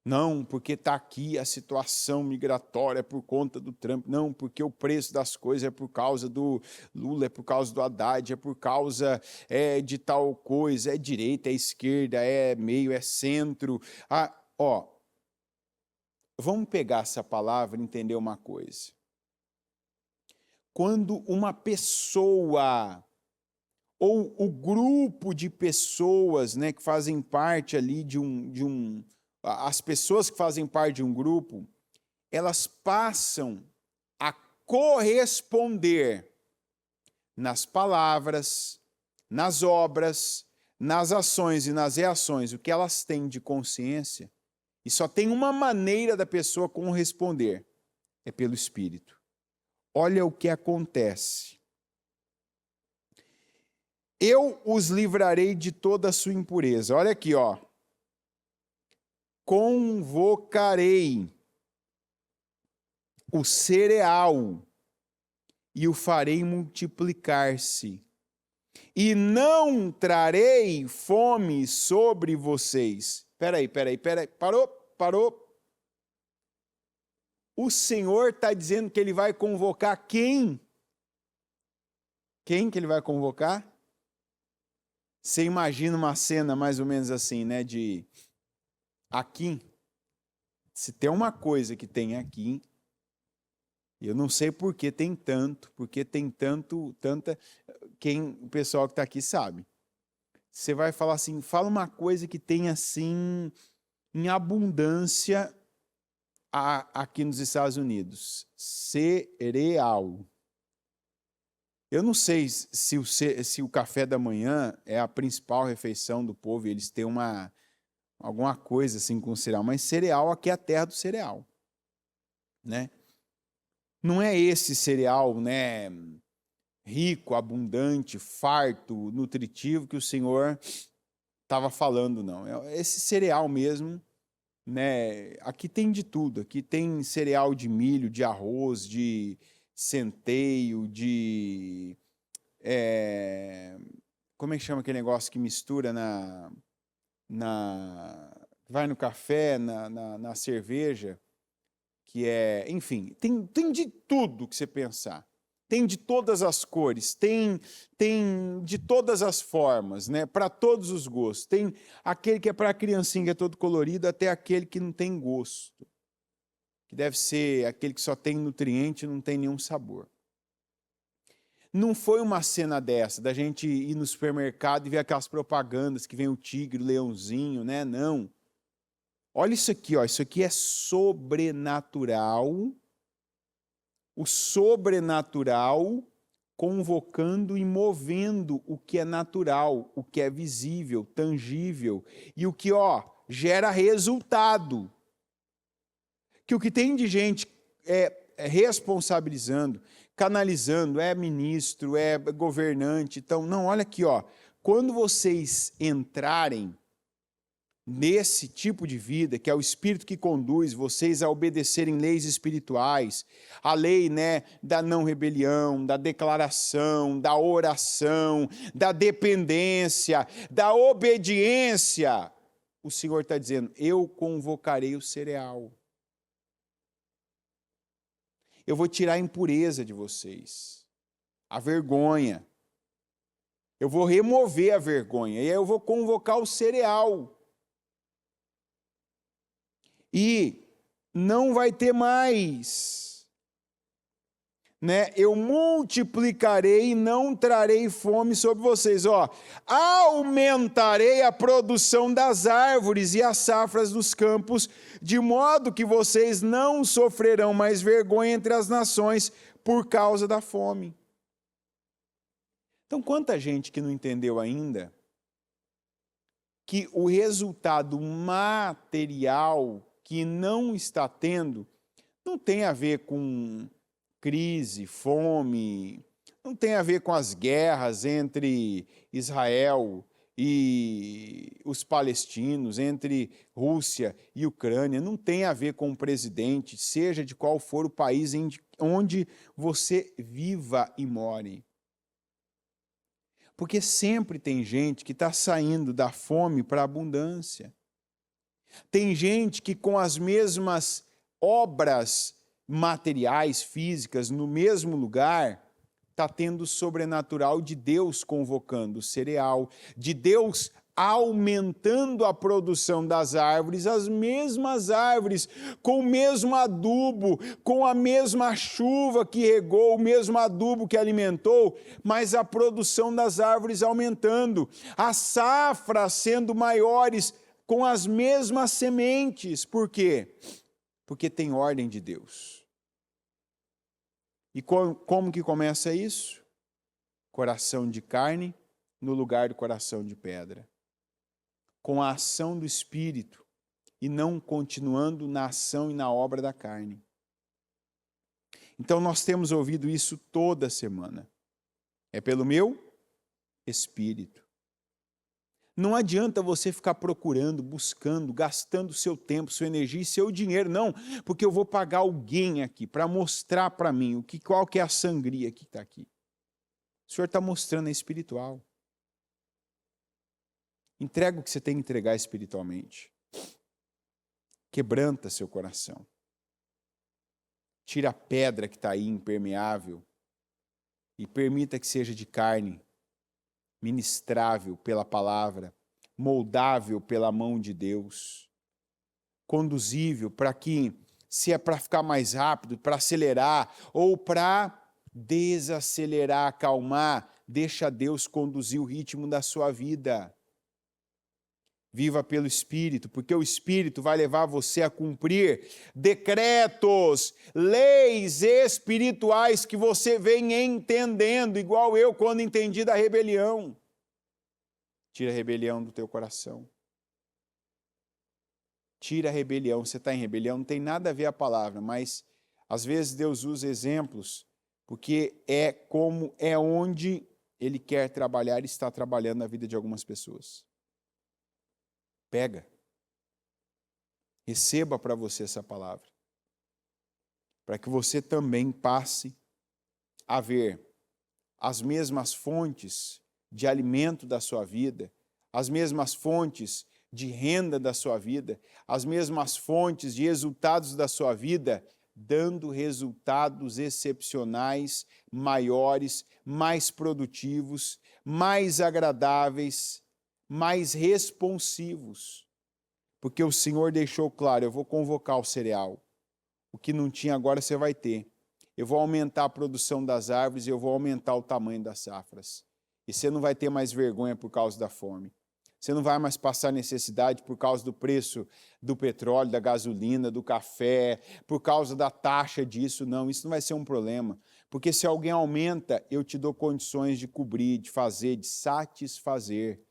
Não, porque está aqui a situação migratória por conta do Trump. Não, porque o preço das coisas é por causa do Lula, é por causa do Haddad, é por causa de tal coisa, é direita, é esquerda, é meio, é centro. Vamos pegar essa palavra e entender uma coisa. Quando uma pessoa ou o grupo de pessoas, né, que fazem parte ali as pessoas que fazem parte de um grupo, elas passam a corresponder nas palavras, nas obras, nas ações e nas reações, o que elas têm de consciência, e só tem uma maneira da pessoa corresponder, é pelo Espírito. Olha o que acontece. Eu os livrarei de toda a sua impureza. Olha aqui, ó. Convocarei o cereal e o farei multiplicar-se. E não trarei fome sobre vocês. Peraí. Parou. O Senhor está dizendo que ele vai convocar quem? Quem que ele vai convocar? Você imagina uma cena mais ou menos assim, né? aqui, se tem uma coisa que tem aqui, eu não sei por que tem tanto, o pessoal que está aqui sabe. Você vai falar assim, fala uma coisa que tem assim, em abundância aqui nos Estados Unidos. Cereal. Eu não sei se o café da manhã é a principal refeição do povo e eles têm alguma coisa assim com cereal, mas cereal aqui é a terra do cereal, né? Não é esse cereal, né, rico, abundante, farto, nutritivo que o Senhor estava falando, não. É esse cereal mesmo, né? Aqui tem de tudo. Aqui tem cereal de milho, de arroz, de centeio, de como é que chama aquele negócio que mistura vai no café, na cerveja, que enfim, tem de tudo que você pensar. Tem de todas as cores, tem de todas as formas, né? Para todos os gostos. Tem aquele que é para a criancinha, que é todo colorido, até aquele que não tem gosto. Que deve ser aquele que só tem nutriente e não tem nenhum sabor. Não foi uma cena dessa, da gente ir no supermercado e ver aquelas propagandas que vem o tigre, o leãozinho, né? Não. Olha isso aqui, ó. Isso aqui é sobrenatural. O sobrenatural convocando e movendo o que é natural, o que é visível, tangível, e o que, gera resultado. Que o que tem de gente responsabilizando, canalizando, é ministro, é governante. Então, não, olha aqui, quando vocês entrarem nesse tipo de vida, que é o Espírito que conduz vocês a obedecerem leis espirituais, a lei, né, da não rebelião, da declaração, da oração, da dependência, da obediência, o Senhor está dizendo, eu convocarei o cereal. Eu vou tirar a impureza de vocês, a vergonha. Eu vou remover a vergonha, e aí eu vou convocar o cereal. E não vai ter mais, né? Eu multiplicarei e não trarei fome sobre vocês. Aumentarei a produção das árvores e as safras dos campos, de modo que vocês não sofrerão mais vergonha entre as nações por causa da fome. Então, quanta gente que não entendeu ainda que o resultado material que não está tendo, não tem a ver com crise, fome, não tem a ver com as guerras entre Israel e os palestinos, entre Rússia e Ucrânia, não tem a ver com o presidente, seja de qual for o país onde você viva e more. Porque sempre tem gente que está saindo da fome para a abundância. Tem gente que com as mesmas obras materiais, físicas, no mesmo lugar, está tendo o sobrenatural de Deus convocando o cereal, de Deus aumentando a produção das árvores, as mesmas árvores, com o mesmo adubo, com a mesma chuva que regou, o mesmo adubo que alimentou, mas a produção das árvores aumentando, as safras sendo maiores, com as mesmas sementes. Por quê? Porque tem ordem de Deus. E como que começa isso? Coração de carne no lugar do coração de pedra. Com a ação do Espírito e não continuando na ação e na obra da carne. Então nós temos ouvido isso toda semana. É pelo meu Espírito. Não adianta você ficar procurando, buscando, gastando seu tempo, sua energia e seu dinheiro, não, porque eu vou pagar alguém aqui para mostrar para mim qual que é a sangria que está aqui. O Senhor está mostrando, é espiritual. Entrega o que você tem que entregar espiritualmente. Quebranta seu coração. Tira a pedra que está aí, impermeável, e permita que seja de carne, ministrável pela palavra, moldável pela mão de Deus. conduzível, para que, se é para ficar mais rápido, para acelerar ou para desacelerar, acalmar, deixa Deus conduzir o ritmo da sua vida. Viva pelo Espírito, porque o Espírito vai levar você a cumprir decretos, leis espirituais que você vem entendendo, igual eu quando entendi da rebelião. Tira a rebelião do teu coração. Tira a rebelião. Você está em rebelião, não tem nada a ver a palavra, mas às vezes Deus usa exemplos, porque é onde Ele quer trabalhar e está trabalhando na vida de algumas pessoas. Pega. Receba para você essa palavra. Para que você também passe a ver as mesmas fontes de alimento da sua vida, as mesmas fontes de renda da sua vida, as mesmas fontes de resultados da sua vida, dando resultados excepcionais, maiores, mais produtivos, mais agradáveis, mais responsivos. Porque o Senhor deixou claro, eu vou convocar o cereal. O que não tinha agora você vai ter. Eu vou aumentar a produção das árvores e eu vou aumentar o tamanho das safras. E você não vai ter mais vergonha por causa da fome. Você não vai mais passar necessidade por causa do preço do petróleo, da gasolina, do café, por causa da taxa disso. Não, isso não vai ser um problema. Porque se alguém aumenta, eu te dou condições de cobrir, de fazer, de satisfazer.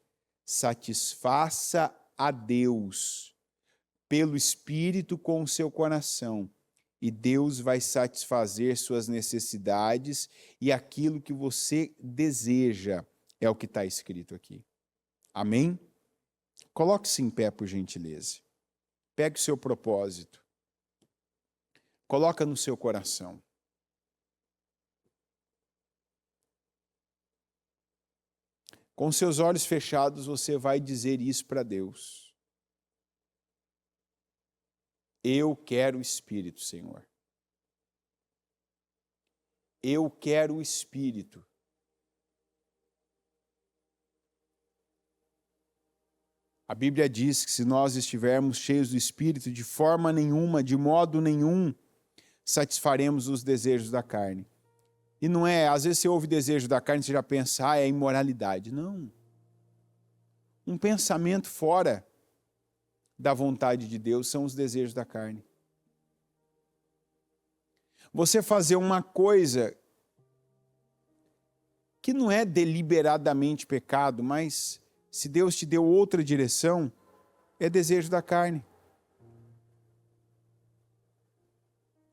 Satisfaça a Deus pelo Espírito com o seu coração. E Deus vai satisfazer suas necessidades e aquilo que você deseja. É o que está escrito aqui. Amém? Coloque-se em pé, por gentileza. Pegue o seu propósito. Coloca no seu coração. Com seus olhos fechados, você vai dizer isso para Deus. Eu quero o Espírito, Senhor. Eu quero o Espírito. A Bíblia diz que se nós estivermos cheios do Espírito, de forma nenhuma, de modo nenhum, satisfaremos os desejos da carne. E não é, às vezes você ouve desejo da carne, você já pensa, é imoralidade. Não. Um pensamento fora da vontade de Deus são os desejos da carne. Você fazer uma coisa que não é deliberadamente pecado, mas se Deus te deu outra direção, é desejo da carne.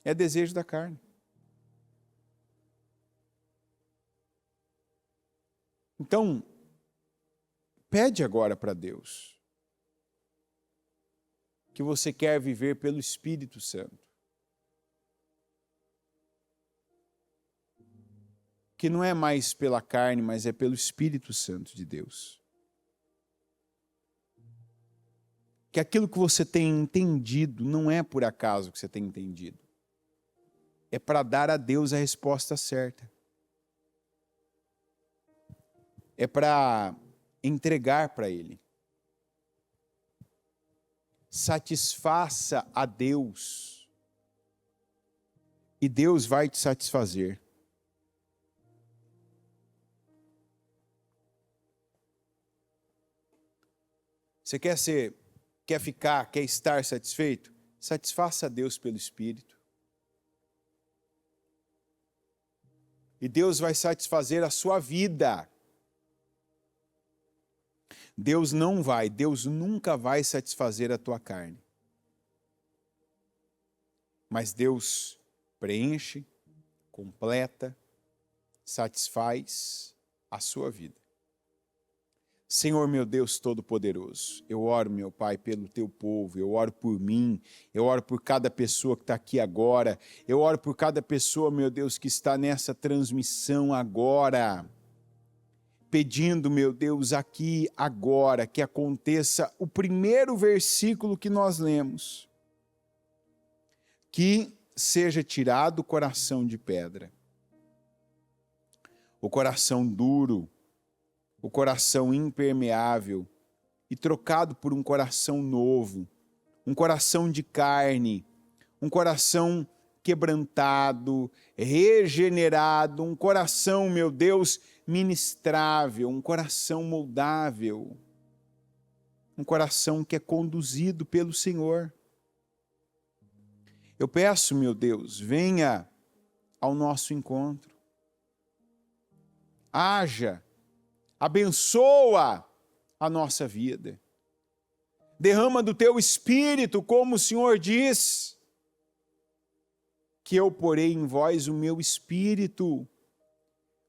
É desejo da carne. Então, pede agora para Deus que você quer viver pelo Espírito Santo. Que não é mais pela carne, mas é pelo Espírito Santo de Deus. Que aquilo que você tem entendido não é por acaso que você tem entendido. É para dar a Deus a resposta certa. É para entregar para Ele. Satisfaça a Deus. E Deus vai te satisfazer. Você quer estar satisfeito? Satisfaça a Deus pelo Espírito. E Deus vai satisfazer a sua vida. Deus nunca vai satisfazer a tua carne. Mas Deus preenche, completa, satisfaz a sua vida. Senhor meu Deus Todo-Poderoso, eu oro, meu Pai, pelo teu povo, eu oro por mim, eu oro por cada pessoa que está aqui agora, eu oro por cada pessoa, meu Deus, que está nessa transmissão agora, pedindo, meu Deus, aqui agora, que aconteça o primeiro versículo que nós lemos, que seja tirado o coração de pedra, o coração duro, o coração impermeável e trocado por um coração novo, um coração de carne, um coração quebrantado, regenerado, um coração, meu Deus, ministrável, um coração moldável, um coração que é conduzido pelo Senhor. Eu peço, meu Deus, venha ao nosso encontro. Haja, abençoa a nossa vida. Derrama do teu Espírito, como o Senhor diz, que eu porei em vós o meu Espírito,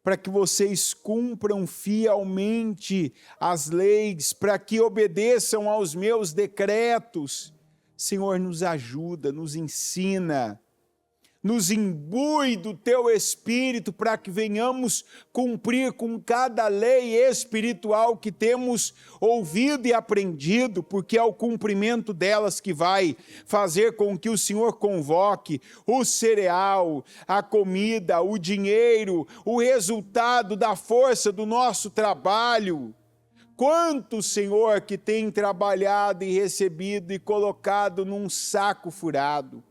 para que vocês cumpram fielmente as leis, para que obedeçam aos meus decretos. Senhor, nos ajuda, nos ensina, nos imbui do teu Espírito para que venhamos cumprir com cada lei espiritual que temos ouvido e aprendido, porque é o cumprimento delas que vai fazer com que o Senhor convoque o cereal, a comida, o dinheiro, o resultado da força do nosso trabalho. Quantos, Senhor, que tem trabalhado e recebido e colocado num saco furado?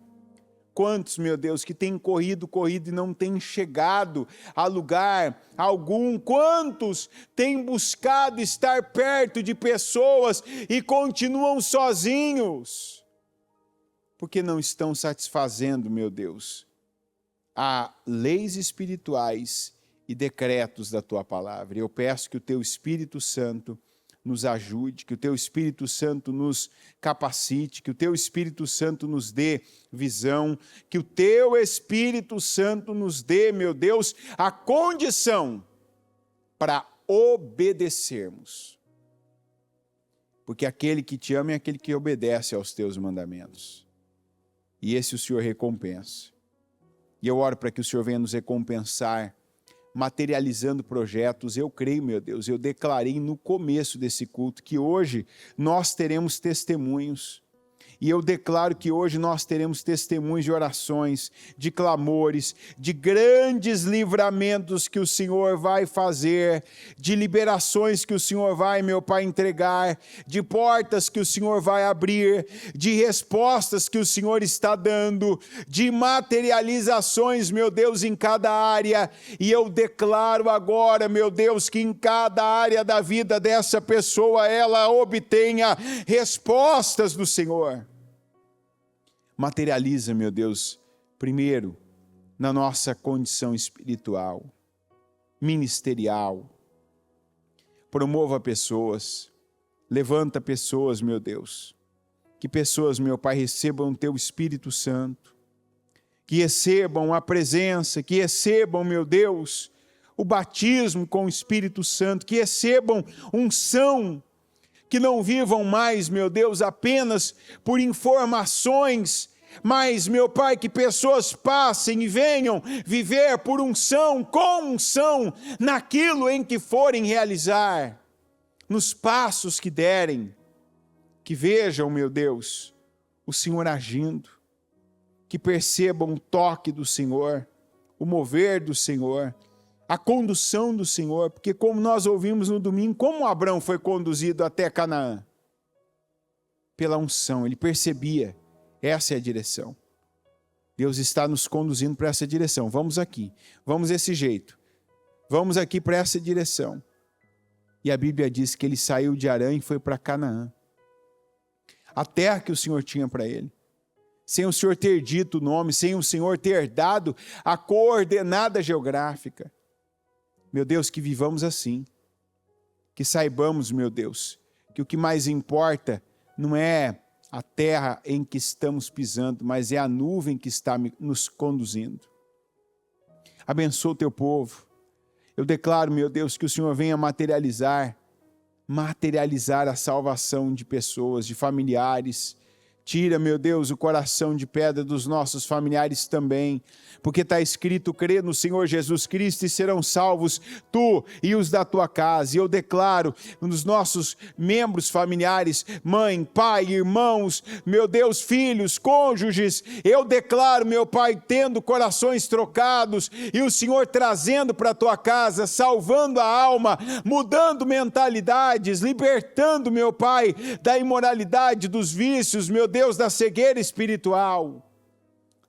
Quantos, meu Deus, que têm corrido e não têm chegado a lugar algum? Quantos têm buscado estar perto de pessoas e continuam sozinhos? Porque não estão satisfazendo, meu Deus, a leis espirituais e decretos da Tua palavra. Eu peço que o Teu Espírito Santo nos ajude, que o Teu Espírito Santo nos capacite, que o Teu Espírito Santo nos dê visão, que o Teu Espírito Santo nos dê, meu Deus, a condição para obedecermos. Porque aquele que te ama é aquele que obedece aos Teus mandamentos. E esse o Senhor recompensa. E eu oro para que o Senhor venha nos recompensar, materializando projetos. Eu creio, meu Deus, eu declarei no começo desse culto que hoje nós teremos testemunhos. E eu declaro que hoje nós teremos testemunhos de orações, de clamores, de grandes livramentos que o Senhor vai fazer, de liberações que o Senhor vai, meu Pai, entregar, de portas que o Senhor vai abrir, de respostas que o Senhor está dando, de materializações, meu Deus, em cada área. E eu declaro agora, meu Deus, que em cada área da vida dessa pessoa ela obtenha respostas do Senhor. Materializa, meu Deus, primeiro, na nossa condição espiritual, ministerial. Promova pessoas, levanta pessoas, meu Deus. Que pessoas, meu Pai, recebam o Teu Espírito Santo, que recebam a presença, que recebam, meu Deus, o batismo com o Espírito Santo, que recebam unção, que não vivam mais, meu Deus, apenas por informações, mas, meu Pai, que pessoas passem e venham viver por unção, com unção, naquilo em que forem realizar, nos passos que derem, que vejam, meu Deus, o Senhor agindo, que percebam o toque do Senhor, o mover do Senhor, a condução do Senhor, porque como nós ouvimos no domingo, como Abrão foi conduzido até Canaã? Pela unção, ele percebia, essa é a direção. Deus está nos conduzindo para essa direção, vamos aqui, vamos desse jeito, vamos aqui para essa direção. E a Bíblia diz que ele saiu de Harã e foi para Canaã, a terra que o Senhor tinha para ele. Sem o Senhor ter dito o nome, sem o Senhor ter dado a coordenada geográfica. Meu Deus, que vivamos assim, que saibamos, meu Deus, que o que mais importa não é a terra em que estamos pisando, mas é a nuvem que está nos conduzindo. Abençoa o teu povo. Eu declaro, meu Deus, que o Senhor venha materializar a salvação de pessoas, de familiares. Tira, meu Deus, o coração de pedra dos nossos familiares também, porque está escrito, crê no Senhor Jesus Cristo e serão salvos tu e os da tua casa. E eu declaro nos nossos membros familiares, mãe, pai, irmãos, meu Deus, filhos, cônjuges, eu declaro, meu Pai, tendo corações trocados e o Senhor trazendo para a tua casa, salvando a alma, mudando mentalidades, libertando, meu Pai, da imoralidade, dos vícios, meu Deus, da cegueira espiritual.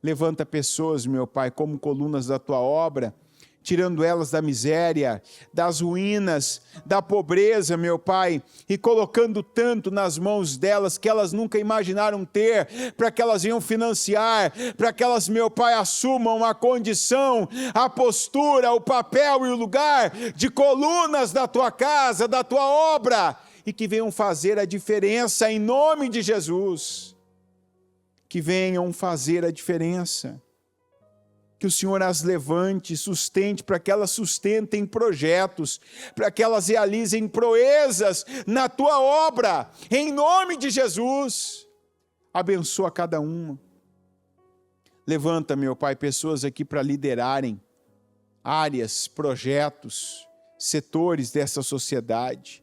Levanta pessoas, meu Pai, como colunas da tua obra, tirando elas da miséria, das ruínas, da pobreza, meu Pai, e colocando tanto nas mãos delas que elas nunca imaginaram ter, para que elas venham financiar, para que elas, meu Pai, assumam a condição, a postura, o papel e o lugar de colunas da tua casa, da tua obra, e que venham fazer a diferença em nome de Jesus. Que venham fazer a diferença. Que o Senhor as levante, sustente, para que elas sustentem projetos, para que elas realizem proezas na tua obra, em nome de Jesus. Abençoa cada uma. Levanta, meu Pai, pessoas aqui para liderarem áreas, projetos, setores dessa sociedade,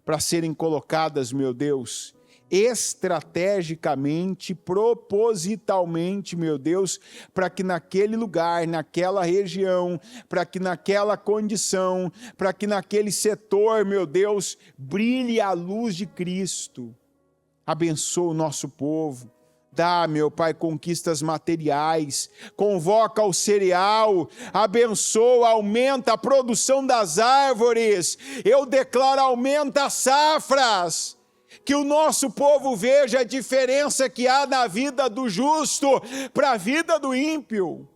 para serem colocadas, meu Deus, estrategicamente, propositalmente, meu Deus, para que naquele lugar, naquela região, para que naquela condição, para que naquele setor, meu Deus, brilhe a luz de Cristo. Abençoa o nosso povo. Dá, meu Pai, conquistas materiais, convoca o cereal, abençoa, aumenta a produção das árvores. Eu declaro, aumenta as safras. Que o nosso povo veja a diferença que há na vida do justo para a vida do ímpio.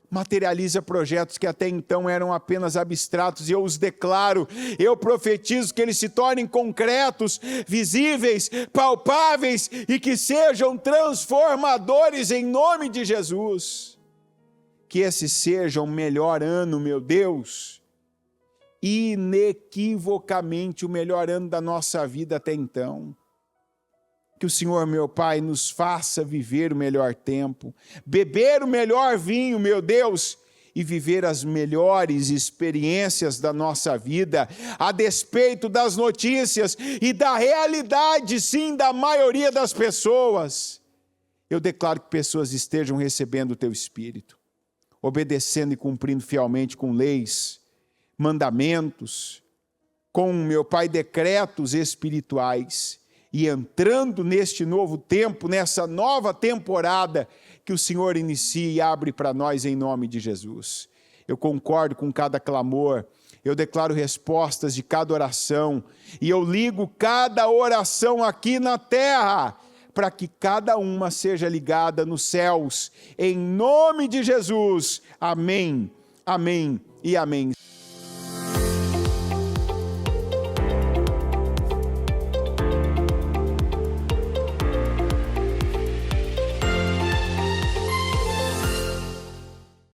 Materializa projetos que até então eram apenas abstratos, e eu os declaro, eu profetizo que eles se tornem concretos, visíveis, palpáveis, e que sejam transformadores em nome de Jesus. Que esse seja o melhor ano, meu Deus, inequivocamente o melhor ano da nossa vida até então. Que o Senhor, meu Pai, nos faça viver o melhor tempo, beber o melhor vinho, meu Deus, e viver as melhores experiências da nossa vida, a despeito das notícias e da realidade, sim, da maioria das pessoas. Eu declaro que pessoas estejam recebendo o Teu Espírito, obedecendo e cumprindo fielmente com leis, mandamentos, com, meu Pai, decretos espirituais, e entrando neste novo tempo, nessa nova temporada que o Senhor inicia e abre para nós em nome de Jesus. Eu concordo com cada clamor, eu declaro respostas de cada oração, e eu ligo cada oração aqui na terra, para que cada uma seja ligada nos céus, em nome de Jesus. Amém, amém e amém.